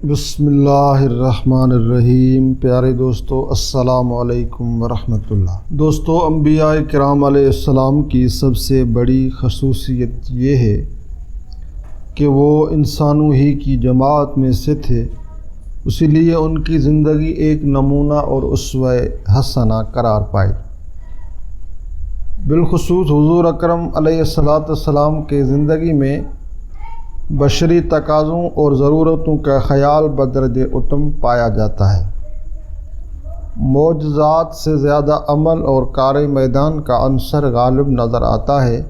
بسم اللہ الرحمن الرحیم۔ پیارے دوستو، السلام علیکم ورحمۃ اللہ۔ دوستو، انبیاء کرام علیہ السلام کی سب سے بڑی خصوصیت یہ ہے کہ وہ انسانوں ہی کی جماعت میں سے تھے، اسی لیے ان کی زندگی ایک نمونہ اور اسوہ حسنہ قرار پائی۔ بالخصوص حضور اکرم علیہ السلام کے زندگی میں بشری تقاضوں اور ضرورتوں کا خیال بدرجہ اتم پایا جاتا ہے۔ معجزات سے زیادہ عمل اور کار میدان کا عنصر غالب نظر آتا ہے۔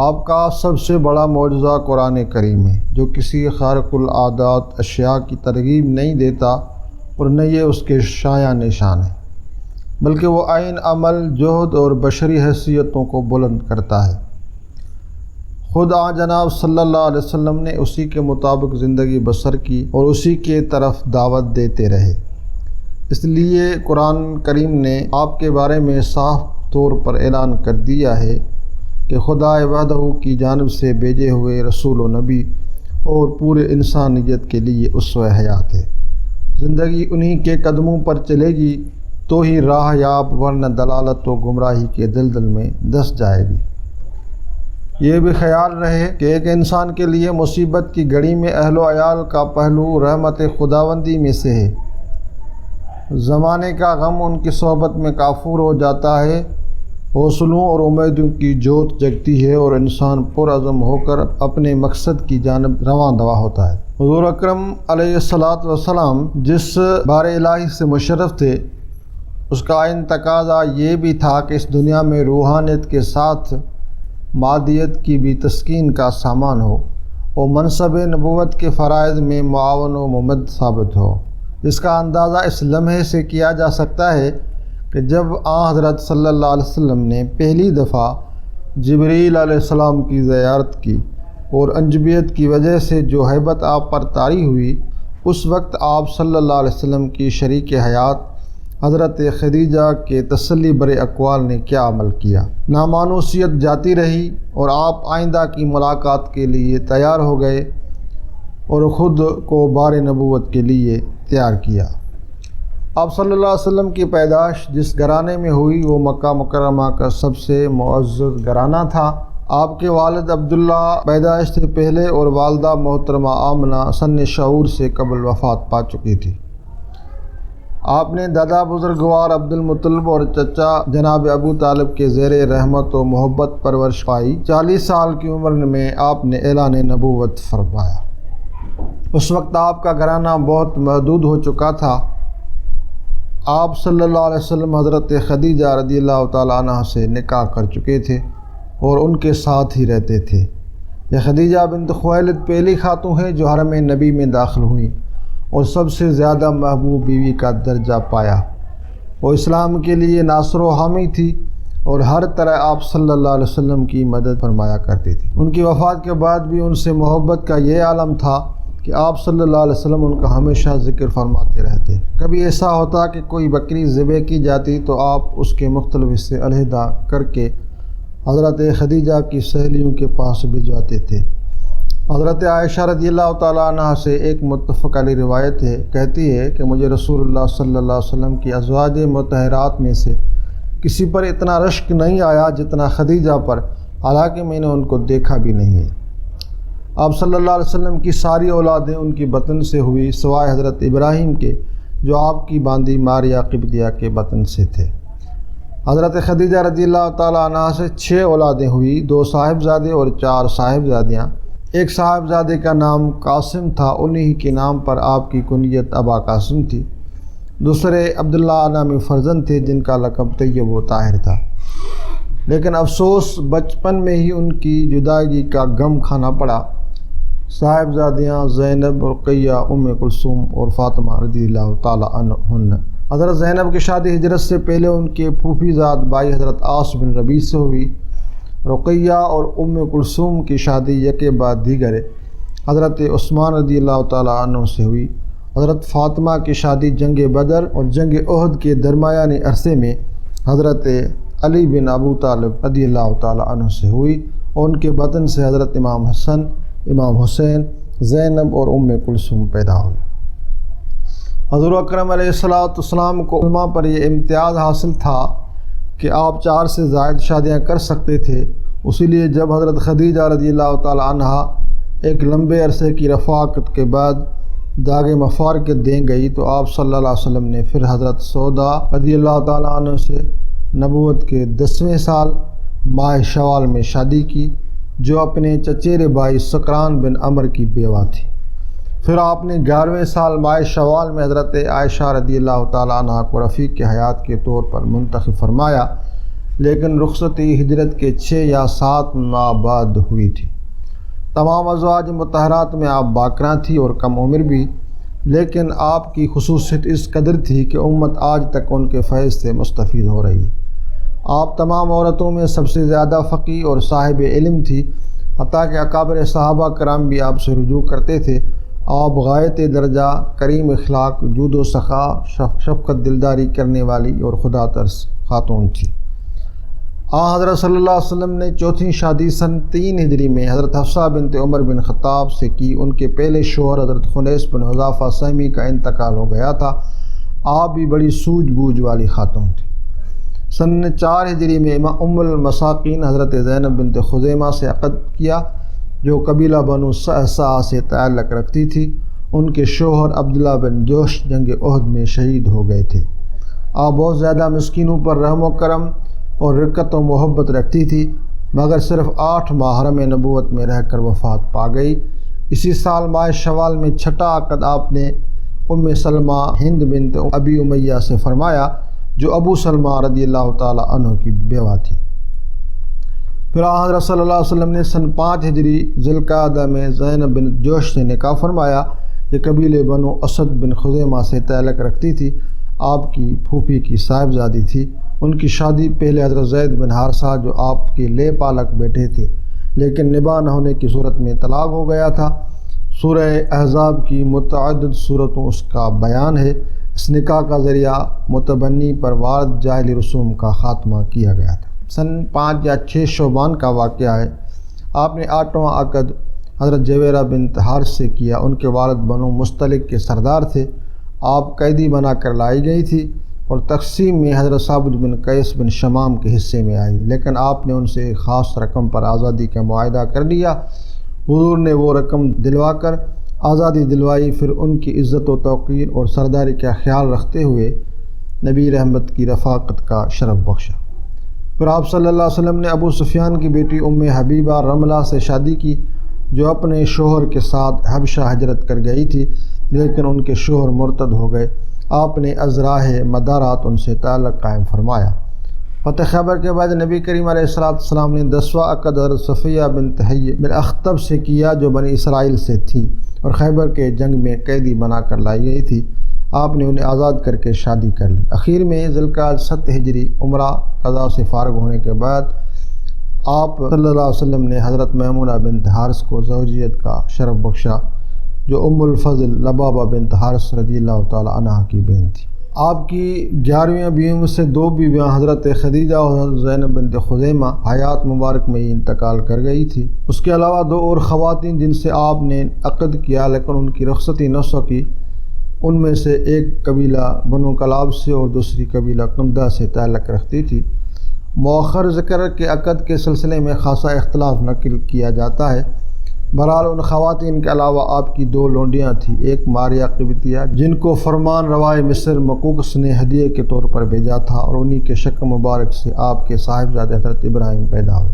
آپ کا سب سے بڑا معجزہ قرآن کریم ہے، جو کسی خارق العادات اشیاء کی ترغیب نہیں دیتا اور نہ یہ اس کے شایان نشان ہے، بلکہ وہ عین عمل، جہد اور بشری حیثیتوں کو بلند کرتا ہے۔ خود جناب صلی اللہ علیہ وسلم نے اسی کے مطابق زندگی بسر کی اور اسی کے طرف دعوت دیتے رہے۔ اس لیے قرآن کریم نے آپ کے بارے میں صاف طور پر اعلان کر دیا ہے کہ خدا وحدہ کی جانب سے بھیجے ہوئے رسول و نبی اور پورے انسانیت کے لیے اسوہ حیات ہے۔ زندگی انہی کے قدموں پر چلے گی تو ہی راہ یاب، ورنہ دلالت و گمراہی کے دلدل میں دھس جائے گی۔ یہ بھی خیال رہے کہ ایک انسان کے لیے مصیبت کی گھڑی میں اہل و عیال کا پہلو رحمت خداوندی میں سے ہے۔ زمانے کا غم ان کی صحبت میں کافور ہو جاتا ہے، حوصلوں اور امیدوں کی جوت جگتی ہے اور انسان پرعزم ہو کر اپنے مقصد کی جانب رواں دواں ہوتا ہے۔ حضور اکرم علیہ السلام جس بار الہی سے مشرف تھے، اس کا عین تقاضا یہ بھی تھا کہ اس دنیا میں روحانیت کے ساتھ مادیت کی بھی تسکین کا سامان ہو اور منصب نبوت کے فرائض میں معاون و ممد ثابت ہو۔ اس کا اندازہ اس لمحے سے کیا جا سکتا ہے کہ جب حضرت صلی اللہ علیہ وسلم نے پہلی دفعہ جبریل علیہ السلام کی زیارت کی اور انجبیت کی وجہ سے جو ہیبت آپ پر طاری ہوئی، اس وقت آپ صلی اللہ علیہ وسلم کی شریک حیات حضرت خدیجہ کے تسلی برے اقوال نے کیا عمل کیا۔ نامانوسیت جاتی رہی اور آپ آئندہ کی ملاقات کے لیے تیار ہو گئے اور خود کو بار نبوت کے لیے تیار کیا۔ آپ صلی اللہ علیہ وسلم کی پیدائش جس گھرانے میں ہوئی، وہ مکہ مکرمہ کا سب سے معزز گھرانہ تھا۔ آپ کے والد عبداللہ پیدائش سے پہلے اور والدہ محترمہ آمنہ سن شعور سے قبل وفات پا چکی تھی۔ آپ نے دادا بزرگوار عبد المطلب اور چچا جناب ابو طالب کے زیر رحمت و محبت پرورش پائی۔ 40 سال کی عمر میں آپ نے اعلان نبوت فرمایا۔ اس وقت آپ کا گھرانہ بہت محدود ہو چکا تھا۔ آپ صلی اللہ علیہ وسلم حضرت خدیجہ رضی اللہ تعالیٰ عنہ سے نکاح کر چکے تھے اور ان کے ساتھ ہی رہتے تھے۔ یہ خدیجہ بنت خویلد پہلی خاتون ہے جو حرم نبی میں داخل ہوئیں اور سب سے زیادہ محبوب بیوی کا درجہ پایا۔ وہ اسلام کے لیے ناصر و حامی تھی اور ہر طرح آپ صلی اللہ علیہ وسلم کی مدد فرمایا کرتی تھی۔ ان کی وفات کے بعد بھی ان سے محبت کا یہ عالم تھا کہ آپ صلی اللہ علیہ وسلم ان کا ہمیشہ ذکر فرماتے رہتے۔ کبھی ایسا ہوتا کہ کوئی بکری ذبح کی جاتی تو آپ اس کے مختلف حصے علیحدہ کر کے حضرت خدیجہ کی سہیلیوں کے پاس بھجواتے تھے۔ حضرت عائشہ رضی اللہ تعالیٰ عنہ سے ایک متفق علیہ روایت ہے، کہتی ہے کہ مجھے رسول اللہ صلی اللہ علیہ وسلم کی ازواج مطہرات میں سے کسی پر اتنا رشک نہیں آیا جتنا خدیجہ پر، حالانکہ میں نے ان کو دیکھا بھی نہیں ہے۔ آپ صلی اللہ علیہ وسلم کی ساری اولادیں ان کی بطن سے ہوئی، سوائے حضرت ابراہیم کے جو آپ کی باندی ماریہ قبطیہ کے بطن سے تھے۔ حضرت خدیجہ رضی اللہ تعالیٰ عنہ سے 6 اولادیں ہوئی، 2 صاحبزادے اور 4 صاحبزادیاں۔ ایک صاحبزادے کا نام قاسم تھا، انہی کے نام پر آپ کی کنیت ابا قاسم تھی۔ دوسرے عبداللہ نامی فرزند تھے جن کا لقب طیب و طاہر تھا، لیکن افسوس بچپن میں ہی ان کی جدائی کا غم کھانا پڑا۔ صاحبزادیاں زینب، رقیہ، ام کلثوم اور فاطمہ رضی اللہ تعالیٰ عنہن۔ حضرت زینب کی شادی ہجرت سے پہلے ان کے پھوپھی زاد بھائی حضرت عاص بن ربیع سے ہوئی۔ رقیہ اور ام کلثوم کی شادی یکے بعد دیگر حضرت عثمان رضی اللہ تعالیٰ عنہ سے ہوئی۔ حضرت فاطمہ کی شادی جنگ بدر اور جنگ احد کے درمیانی عرصے میں حضرت علی بن ابو طالب رضی اللہ تعالیٰ عنہ سے ہوئی اور ان کے بطن سے حضرت امام حسن، امام حسین، زینب اور ام کلثوم پیدا ہوئی۔ حضور اکرم علیہ السلام کو علماء پر یہ امتیاز حاصل تھا کہ آپ 4 سے زائد شادیاں کر سکتے تھے، اسی لیے جب حضرت خدیجہ رضی اللہ تعالی عنہا ایک لمبے عرصے کی رفاقت کے بعد داغ مفارقت دیں گئی تو آپ صلی اللہ علیہ وسلم نے پھر حضرت سودا رضی اللہ تعالی عنہ سے نبوت کے 10ویں سال ماہ شوال میں شادی کی، جو اپنے چچیرے بھائی سکران بن عمر کی بیوہ تھی۔ پھر آپ نے 11ویں سال ماہ شوال میں حضرت عائشہ رضی اللہ تعالیٰ عنہ کو رفیق کے حیات کے طور پر منتخب فرمایا، لیکن رخصتی ہجرت کے 6 یا 7 ماہ بعد ہوئی تھی۔ تمام ازواج مطہرات میں آپ باکراں تھی اور کم عمر بھی، لیکن آپ کی خصوصیت اس قدر تھی کہ امت آج تک ان کے فیض سے مستفید ہو رہی ہے۔ آپ تمام عورتوں میں سب سے زیادہ فقیہ اور صاحب علم تھی، حتیٰ کہ اکابر صحابہ کرام بھی آپ سے رجوع کرتے تھے۔ آپ غایت درجہ کریم اخلاق، جود و سخا، شفقت دلداری کرنے والی اور خدا ترس خاتون تھی۔ حضرت صلی اللہ علیہ وسلم نے چوتھی شادی سن 3 ہجری میں حضرت حفصہ بنت عمر بن خطاب سے کی۔ ان کے پہلے شوہر حضرت خنیس بن حذافہ سہمی کا انتقال ہو گیا تھا۔ آپ بھی بڑی سوجھ بوجھ والی خاتون تھی۔ سن 4 ہجری میں ام المساکین حضرت زینب بنت خزیمہ سے عقد کیا، جو قبیلہ بنو صعصع سے تعلق رکھتی تھی۔ ان کے شوہر عبداللہ بن جوش جنگ احد میں شہید ہو گئے تھے۔ آپ بہت زیادہ مسکینوں پر رحم و کرم اور رقت و محبت رکھتی تھی، مگر صرف 8 ماہ حرم نبوت میں رہ کر وفات پا گئی۔ اسی سال ماہ شوال میں 6واں عقد آپ نے ام سلمہ ہند بنت ابی امیہ سے فرمایا، جو ابو سلمہ رضی اللہ تعالی عنہ کی بیوہ تھی۔ پھر حضرت صلی اللہ علیہ وسلم نے سن 5 ہجری ذوالقعدہ میں زینب بن جوش سے نکاح فرمایا۔ یہ قبیلے بنو اسد بن خزیمہ سے تعلق رکھتی تھی، آپ کی پھوپھی کی صاحبزادی تھی۔ ان کی شادی پہلے حضرت زید بن حارثہ، جو آپ کے لے پالک بیٹے تھے لیکن نباہ نہ ہونے کی صورت میں طلاق ہو گیا تھا۔ سورہ احزاب کی متعدد صورتوں اس کا بیان ہے۔ اس نکاح کا ذریعہ متبنی پر وارد جاہلی رسوم کا خاتمہ کیا گیا تھا۔ سن 5 یا 6 شعبان کا واقعہ ہے۔ آپ نے 8واں عقد حضرت جویرہ بنت حارث سے کیا۔ ان کے والد بنو مستلق کے سردار تھے۔ آپ قیدی بنا کر لائی گئی تھی اور تقسیم میں حضرت ثابت بن قیس بن شمام کے حصے میں آئی، لیکن آپ نے ان سے ایک خاص رقم پر آزادی کا معاہدہ کر لیا۔ حضور نے وہ رقم دلوا کر آزادی دلوائی، پھر ان کی عزت و توقیر اور سرداری کا خیال رکھتے ہوئے نبی رحمت کی رفاقت کا شرف بخشا۔ پھر آپ صلی اللہ علیہ وسلم نے ابو سفیان کی بیٹی ام حبیبہ رملہ سے شادی کی، جو اپنے شوہر کے ساتھ حبشہ ہجرت کر گئی تھی، لیکن ان کے شوہر مرتد ہو گئے۔ آپ نے ازراہ مدارات ان سے تعلق قائم فرمایا۔ فتح خیبر کے بعد نبی کریم علیہ السلام نے 10واں عقد حضرت صفیہ بنت حیy بن اخطب سے کیا، جو بنی اسرائیل سے تھی اور خیبر کے جنگ میں قیدی بنا کر لائی گئی تھی۔ آپ نے انہیں آزاد کر کے شادی کر لی۔ اخیر میں ذوالقعدہ 7 ہجری عمرہ قضاء سے فارغ ہونے کے بعد آپ صلی اللہ علیہ وسلم نے حضرت میمونہ بنت حارث کو زوجیت کا شرف بخشا، جو ام الفضل لبابہ بنت حارث رضی اللہ تعالی عنہ کی بہن تھی۔ آپ کی 11ویں بیویوں میں سے 2 بیویاں حضرت خدیجہ اور حضرت زینب بنت خزیمہ حیات مبارک میں ہی انتقال کر گئی تھی۔ اس کے علاوہ 2 اور خواتین جن سے آپ نے عقد کیا لیکن ان کی رخصتی نہ سکی، ان میں سے ایک قبیلہ بنو کلاب سے اور دوسری قبیلہ قمدہ سے تعلق رکھتی تھی۔ مؤخر ذکر کے عقد کے سلسلے میں خاصا اختلاف نقل کیا جاتا ہے۔ بہرحال ان خواتین کے علاوہ آپ کی 2 لونڈیاں تھیں، ایک ماریہ قبطیہ جن کو فرمان روائے مصر مقوقس نے ہدیے کے طور پر بھیجا تھا، اور انہی کے شکم مبارک سے آپ کے صاحبزادے حضرت ابراہیم پیدا ہوئے،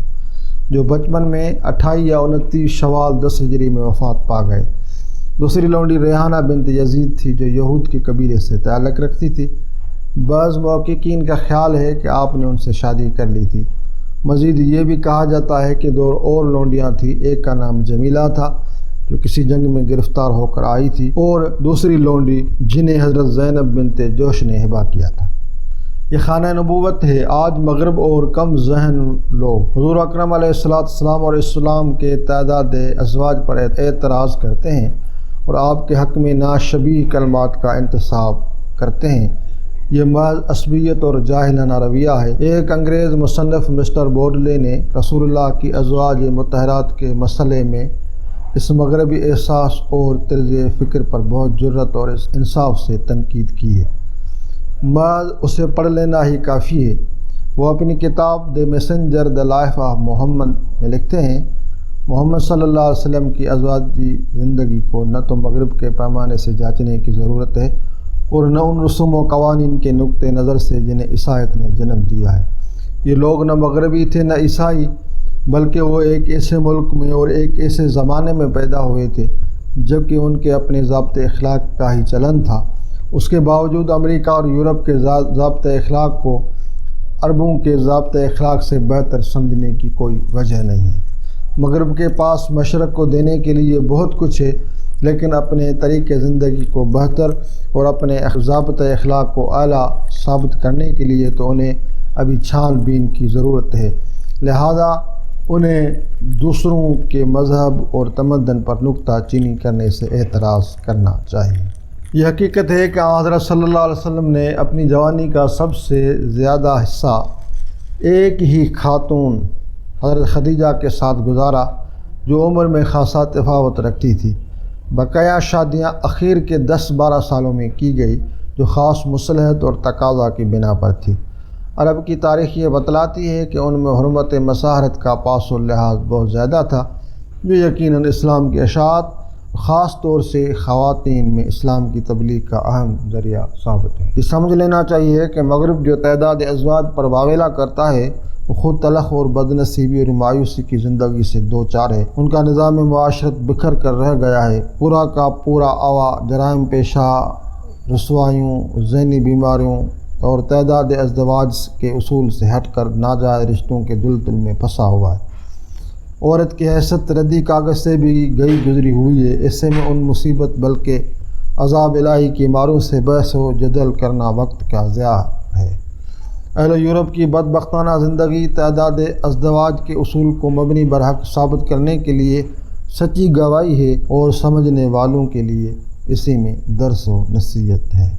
جو بچپن میں 28 یا 29 شوال 10 ہجری میں وفات پا گئے۔ دوسری لونڈی ریحانہ بنت یزید تھی، جو یہود کے قبیلے سے تعلق رکھتی تھی۔ بعض محققین کا خیال ہے کہ آپ نے ان سے شادی کر لی تھی۔ مزید یہ بھی کہا جاتا ہے کہ 2 اور لونڈیاں تھیں، ایک کا نام جمیلہ تھا جو کسی جنگ میں گرفتار ہو کر آئی تھی، اور دوسری لونڈی جنہیں حضرت زینب بنت جوش نے ہبہ کیا تھا۔ یہ خانہ نبوت ہے۔ آج مغرب اور کم ذہن لوگ حضور اکرم علیہ السلام اور اسلام کے تعداد ازواج پر اعتراض کرتے ہیں اور آپ کے حق میں ناشبیہ کلمات کا انتصاب کرتے ہیں۔ یہ محض عصبیت اور جاہلانہ رویہ ہے۔ ایک انگریز مصنف مسٹر بورڈلے نے رسول اللہ کی ازواج مطہرات کے مسئلے میں اس مغربی احساس اور طرز فکر پر بہت جرات اور انصاف سے تنقید کی ہے۔ محض اسے پڑھ لینا ہی کافی ہے۔ وہ اپنی کتاب the messenger the life of Muhammad میں لکھتے ہیں، محمد صلی اللہ علیہ وسلم کی ازواجی زندگی کو نہ تو مغرب کے پیمانے سے جانچنے کی ضرورت ہے اور نہ ان رسوم و قوانین کے نقطۂ نظر سے جنہیں عیسائیت نے جنم دیا ہے۔ یہ لوگ نہ مغربی تھے نہ عیسائی، بلکہ وہ ایک ایسے ملک میں اور ایک ایسے زمانے میں پیدا ہوئے تھے جبکہ ان کے اپنے ضابطۂ اخلاق کا ہی چلن تھا۔ اس کے باوجود امریکہ اور یورپ کے ضابطۂ اخلاق کو عربوں کے ضابطۂ اخلاق سے بہتر سمجھنے کی کوئی وجہ نہیں ہے۔ مغرب کے پاس مشرق کو دینے کے لیے بہت کچھ ہے، لیکن اپنے طریقۂ زندگی کو بہتر اور اپنے ضابطۂ اخلاق کو اعلیٰ ثابت کرنے کے لیے تو انہیں ابھی چھان بین کی ضرورت ہے۔ لہذا انہیں دوسروں کے مذہب اور تمدن پر نکتہ چینی کرنے سے اعتراض کرنا چاہیے۔ یہ حقیقت ہے کہ حضرت صلی اللہ علیہ وسلم نے اپنی جوانی کا سب سے زیادہ حصہ ایک ہی خاتون حضرت خدیجہ کے ساتھ گزارا جو عمر میں خاصا تفاوت رکھتی تھی۔ بقیہ شادیاں اخیر کے 10-12 سالوں میں کی گئی جو خاص مصلحت اور تقاضا کی بنا پر تھی۔ عرب کی تاریخ یہ بتلاتی ہے کہ ان میں حرمت مساحرت کا پاس و لحاظ بہت زیادہ تھا، جو یقیناً اسلام کی اشاعت خاص طور سے خواتین میں اسلام کی تبلیغ کا اہم ذریعہ ثابت ہے۔ یہ سمجھ لینا چاہیے کہ مغرب جو تعداد ازواج پر واویلا کرتا ہے وہ خود تلخ اور بدنصیبی اور مایوسی کی زندگی سے دو چار ہے۔ ان کا نظام معاشرت بکھر کر رہ گیا ہے، پورا کا پورا عوا جرائم پیشہ، رسوائیوں، ذہنی بیماریوں اور تعداد ازدواج کے اصول سے ہٹ کر ناجائز رشتوں کے دلدل میں پھنسا ہوا ہے۔ عورت کی حیثیت ردی کاغذ سے بھی گئی گزری ہوئی ہے۔ ایسے میں ان مصیبت بلکہ عذاب الہی کی ماروں سے بحث و جدل کرنا وقت کا ضیاع ہے۔ اہل یورپ کی بدبختانہ زندگی تعداد ازدواج کے اصول کو مبنی برحق ثابت کرنے کے لیے سچی گواہی ہے اور سمجھنے والوں کے لیے اسی میں درس و نصیحت ہے۔